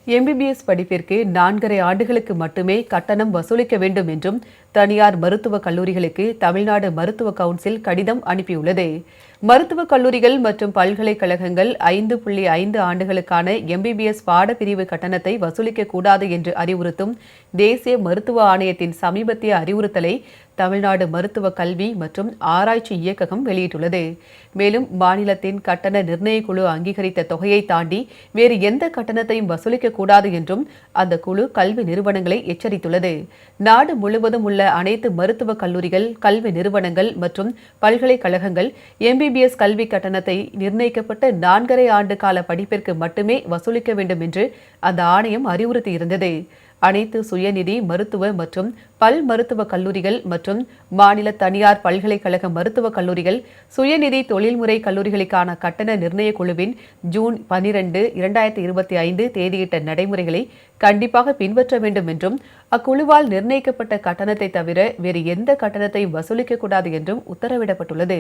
MBBS படிப்பிற்கு 4½ ஆண்டுகளுக்கு மட்டுமே கட்டணம் வசூலிக்க வேண்டும் என்றும் தனியார் மருத்துவக் கல்லூரிகளுக்கு தமிழ்நாடு மருத்துவ கவுன்சில் கடிதம் அனுப்பியுள்ளது. மருத்துவக் கல்லூரிகள் மற்றும் பல்கலைக்கழகங்கள் 5.5 ஆண்டுகளுக்கான எம்பிபிஎஸ் பாடப்பிரிவு கட்டணத்தை வசூலிக்கக்கூடாது என்று அறிவுறுத்தும் தேசிய மருத்துவ ஆணையத்தின் சமீபத்திய அறிவுறுத்தலை தமிழ்நாடு மருத்துவ கல்வி மற்றும் ஆராய்ச்சி இயக்ககம் வெளியிட்டுள்ளது. மேலும் மாநிலத்தின் கட்டண நிர்ணய குழு அங்கீகரித்த தொகையை தாண்டி வேறு எந்த கட்டணத்தையும் வசூலிக்கக்கூடாது என்றும் அந்த குழு கல்வி நிறுவனங்களை எச்சரித்துள்ளது. நாடு முழுவதும் உள்ள அனைத்து மருத்துவக் கல்லூரிகள், கல்வி நிறுவனங்கள் மற்றும் பல்கலைக்கழகங்கள் எம்பிபிஎஸ் கல்வி கட்டணத்தை நிர்ணயிக்கப்பட்ட 4½ ஆண்டு கால படிப்பிற்கு மட்டுமே வசூலிக்க வேண்டும் என்று அந்த ஆணையம் அறிவுறுத்தியிருந்தது. அனைத்து சுயநிதி மருத்துவ மற்றும் பல் மருத்துவக் கல்லூரிகள் மற்றும் மாநில தனியார் பல்கலைக்கழக மருத்துவக் கல்லூரிகள், சுயநிதி தொழில்முறை கல்லூரிகளுக்கான கட்டண நிர்ணய குழுவின் ஜூன் 12, 2025 தேதியிட்ட நடைமுறைகளை கண்டிப்பாக பின்பற்ற வேண்டும் என்றும் அக்குழுவால் நிர்ணயிக்கப்பட்ட கட்டணத்தை தவிர வேறு எந்த கட்டணத்தையும் வசூலிக்கக்கூடாது என்றும் உத்தரவிடப்பட்டுள்ளது.